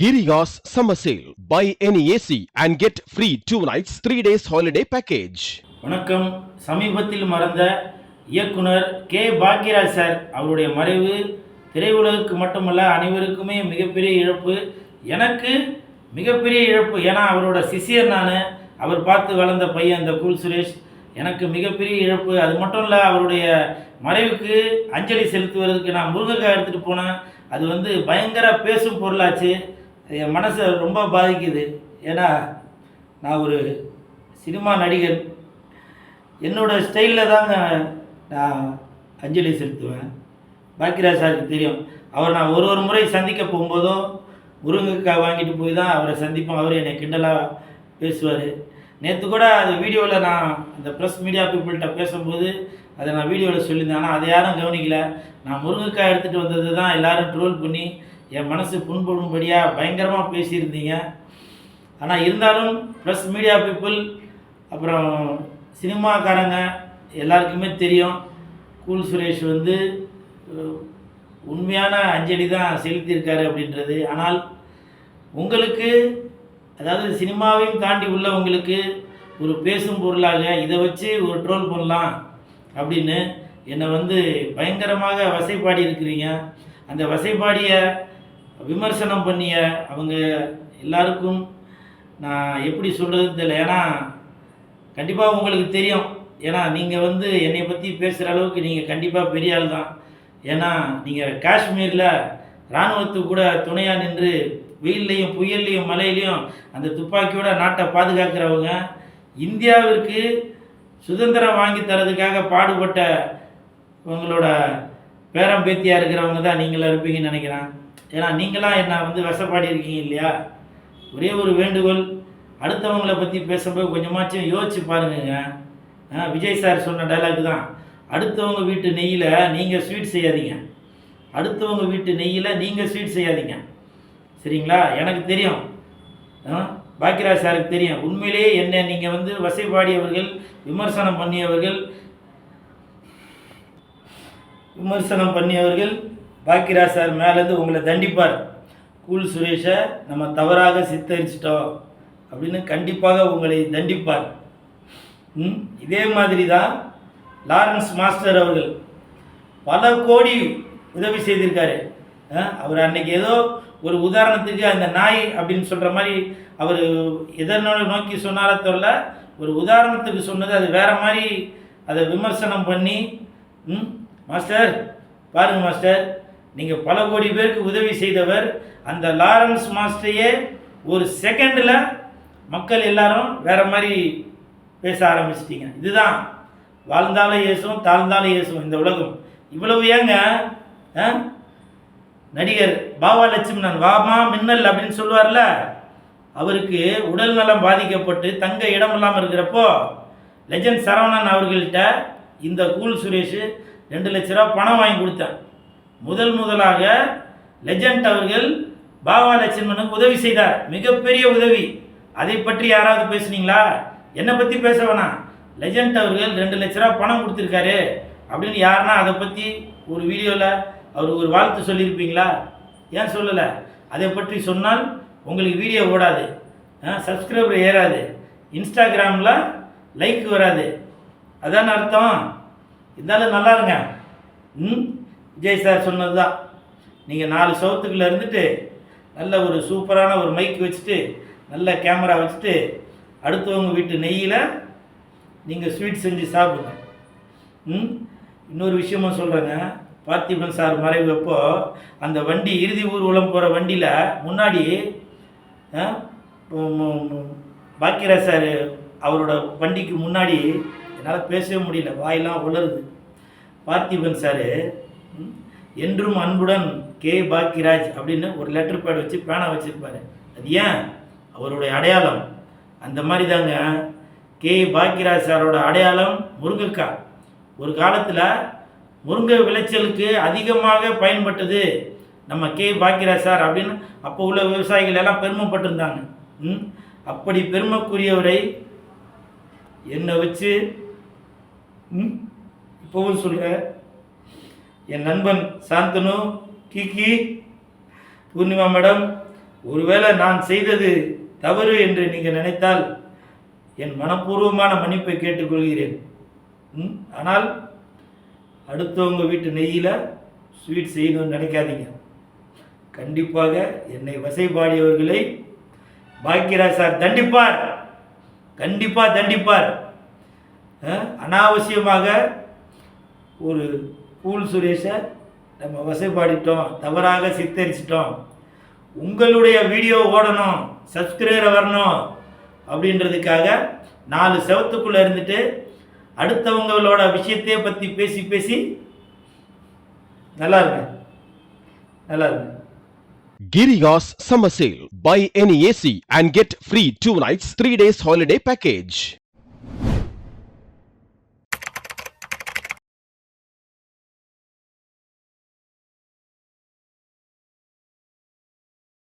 Giriya's summer sale. Buy any AC and get free 2 nights, 3 days holiday package. வணக்கம். சமீபத்தில் மறைந்த இயக்குனர் K Bhagyaraj sir அவருடைய மறைவு திரையுலகுக்கு மட்டுமல்ல அனைவருக்குமே மிகப்பெரிய இழப்பு. எனக்கு மிகப்பெரிய இழப்பு. ஏன்னா அவரோட சிஷியர் நான். அவர் பார்த்து வளர்ந்த பையன் இந்த கூல் சுரேஷ். எனக்கு மிகப்பெரிய இழப்பு. அது மட்டும் இல்லை, அவருடைய மறைவுக்கு அஞ்சலி செலுத்துவதற்கு நான் முருங்கைக்காய் எடுத்துகிட்டு போனேன். அது பயங்கர பேசும் பொருளாச்சு. என் மனசை ரொம்ப பாதிக்குது. ஏன்னா நான் ஒரு சினிமா நடிகர். என்னோடய ஸ்டைலில் தாங்க நான் அஞ்சலி செலுத்துவேன். பாக்யராஜ் சாருக்கு தெரியும். அவர் நான் ஒரு முறை சந்திக்க போகும்போதும் முருங்கைக்காய் வாங்கிட்டு போய் தான் அவரை சந்திப்போம். அவர் என்னை கிண்டலாக பேசுவார். நேற்று கூட அது வீடியோவில் நான் அந்த ப்ரெஸ் மீடியா பீப்புள்கிட்ட பேசும்போது அதை நான் வீடியோவில் சொல்லியிருந்தேன். ஆனால் அதை யாரும் கவனிக்கல. நான் முருங்கைக்காய் எடுத்துகிட்டு வந்தது தான் எல்லோரும் ட்ரோல் பண்ணி என் மனசு புண்படும்படியாக பயங்கரமாக பேசியிருந்தீங்க. ஆனால் இருந்தாலும் ப்ரெஸ் மீடியா பீப்புள் அப்புறம் சினிமாக்காரங்க எல்லாருக்குமே தெரியும் கூல் சுரேஷ் உண்மையான அஞ்சலி தான் செலுத்தியிருக்காரு அப்படின்றது. ஆனால் உங்களுக்கு, அதாவது சினிமாவையும் தாண்டி உள்ளவங்களுக்கு ஒரு பேசும் பொருளாக இதை வச்சு ஒரு ட்ரோல் பண்ணலாம் அப்படின்னு என்னை பயங்கரமாக வசைப்பாடி இருக்கிறீங்க. அந்த வசைப்பாடியை விமர்சனம் பண்ணிய அவங்க எல்லாருக்கும் நான் எப்படி சொல்கிறதுன்னு தெரியல. ஏன்னா கண்டிப்பாக உங்களுக்கு தெரியும். ஏன்னா நீங்கள் என்னை பற்றி பேசுகிற அளவுக்கு நீங்கள் கண்டிப்பாக பெரிய ஆள் தான். ஏன்னா நீங்கள் காஷ்மீரில் இராணுவத்துக்கு கூட துணையாக நின்று வெயில்லையும் புயல்லையும் மழையிலையும் அந்த துப்பாக்கியோட நாட்டை பாதுகாக்கிறவங்க. இந்தியாவிற்கு சுதந்திரம் வாங்கி தரதுக்காக பாடுபட்ட உங்களோட பேரம் பேத்தியாக இருக்கிறவங்க தான் நீங்களாம் இருப்பீங்கன்னு நினைக்கிறேன். ஏன்னா நீங்களாம் என்ன வசப்பாடி இருக்கீங்க இல்லையா? ஒரே ஒரு வேண்டுகோள், அடுத்தவங்களை பற்றி பேசும்போது கொஞ்சமாச்சும் யோசிச்சு பாருங்க. விஜய் சார் சொன்ன டைலாக் தான், அடுத்தவங்க வீட்டு நெய்யில் நீங்கள் ஸ்வீட் செய்யாதீங்க. அடுத்தவங்க வீட்டு நெய்யில் நீங்கள் ஸ்வீட் செய்யாதீங்க, சரிங்களா? எனக்கு தெரியும், பாக்யராஜ் சாருக்கு தெரியும். உண்மையிலேயே என்ன நீங்கள் வசைபாடியவர்கள், விமர்சனம் பண்ணியவர்கள் பாக்யராஜ் சார் மேலேருந்து உங்களை தண்டிப்பார். கூல் சுரேஷை நம்ம தவறாக சித்தரிச்சிட்டோம் அப்படின்னு கண்டிப்பாக உங்களை தண்டிப்பார். இதே மாதிரி தான் லாரன்ஸ் மாஸ்டர் அவர்கள் பல கோடி உதவி செய்திருக்காரு. அவர் அன்னைக்கு ஏதோ ஒரு உதாரணத்துக்கு அந்த நாய் அப்படின்னு சொல்கிற மாதிரி அவர் எதனோட நோக்கி சொன்னாரே தவிர ஒரு உதாரணத்துக்கு சொன்னது அது வேறு மாதிரி அதை விமர்சனம் பண்ணி மாஸ்டர் பாருங்கள் மாஸ்டர், நீங்கள் பல கோடி பேருக்கு உதவி செய்தவர். அந்த லாரன்ஸ் மாஸ்டரையே ஒரு செகண்டில் மக்கள் எல்லாரும் வேறு மாதிரி பேச ஆரம்பிச்சிட்டிங்க. இதுதான் வாழ்ந்தாலும் ஏசும் தாழ்ந்தாலும் ஏசும் இந்த உலகம். இவ்வளவு ஏங்க நடிகர் பாவா லட்சுமணன் வாமா மின்னல் அப்படின்னு சொல்லுவார்ல, அவருக்கு உடல் நலம் பாதிக்கப்பட்டு தங்க இடம் இல்லாமல் இருக்கிறப்போ லெஜண்ட் சரவணன் அவர்கள்ட்ட இந்த கூல் சுரேஷ் 2 லட்ச ரூபா பணம் வாங்கி கொடுத்தேன். முதலாக லெஜண்ட் அவர்கள் பாவா லட்சுமணனுக்கு உதவி செய்தார். மிகப்பெரிய உதவி. அதை பற்றி யாராவது பேசுனீங்களா? என்னை பற்றி பேச வேணாம். லெஜண்ட் அவர்கள் 2 லட்ச ரூபா பணம் கொடுத்துருக்காரு அப்படின்னு யாருன்னா அதை பற்றி ஒரு வீடியோவில் அவர் ஒரு வாழ்த்து சொல்லியிருப்பீங்களா? ஏன் சொல்லலை? அதை பற்றி சொன்னால் உங்களுக்கு வீடியோ ஓடாது, சப்ஸ்கிரைபர் ஏறாது, இன்ஸ்டாகிராமில் லைக் வராது. அதான் அர்த்தம். இருந்தாலும் நல்லா இருங்க. விஜய் சார் சொன்னது தான், நீங்கள் 4 சவுத்துக்குள்ளே இருந்துட்டு நல்ல ஒரு சூப்பரான ஒரு மைக் வச்சுட்டு நல்ல கேமரா வச்சுட்டு அடுத்தவங்க வீட்டு நெய்யில் நீங்கள் ஸ்வீட் செஞ்சு சாப்பிடுங்க. இன்னொரு விஷயமும் சொல்கிறேங்க. பார்த்திபன் சார் மறைவப்போ அந்த வண்டி இறுதி ஊர்வலம் போகிற வண்டியில் முன்னாடி பாக்யராஜ் சார் அவரோட வண்டிக்கு முன்னாடி என்னால் பேசவே முடியல, வாயெல்லாம் உலருது. பார்த்திபன் சார் என்றும் அன்புடன் கே பாக்யராஜ் அப்படின்னு ஒரு லெட்டர் பேட் வச்சு பேனா வச்சுருப்பார். அது ஏன்? அவருடைய அடையாளம். அந்த மாதிரி தாங்க கே பாக்யராஜ் சாரோட அடையாளம் முருங்கைக்காய். ஒரு காலத்தில் முருங்கை விளைச்சலுக்கு அதிகமாக பயன்பட்டது நம்ம கே பாக்யராஜ் சார் அப்படின்னு அப்போ உள்ள விவசாயிகள் எல்லாம் பெருமைப்பட்டிருந்தாங்க. அப்படி பெருமைக்குரியவரை என்னை வச்சு இப்போவும் சொல்கிறேன், என் நண்பன் சாந்தனு, கிக்கி, பூர்ணிமா மேடம், ஒருவேளை நான் செய்தது தவறு என்று நீங்கள் நினைத்தால் என் மனப்பூர்வமான மன்னிப்பை கேட்டுக்கொள்கிறேன். ஆனால் அடுத்தவங்க வீட்டு நெய்யில் ஸ்வீட் செய்யணும்னு நினைக்காதீங்க. கண்டிப்பாக என்னை வசைபாடியவர்களை பாக்கியராஜ் சார் தண்டிப்பார், கண்டிப்பாக தண்டிப்பார். அனாவசியமாக ஒரு கூல் சுரேஷை நம்ம வசைபாடிட்டோம், தவறாக சித்தரிச்சிட்டோம், உங்களுடைய வீடியோ ஓடணும், சப்ஸ்கிரைபர் வரணும் அப்படின்றதுக்காக 4 செவத்துக்குள்ளே இருந்துட்டு அடுத்தவங்களோட விஷயத்தையே பற்றி பேசி பேசி நல்லா இருங்க, நல்லா இருங்க. Giriga's Summer Sale. Buy any AC and get free 2 nights, 3 days holiday package.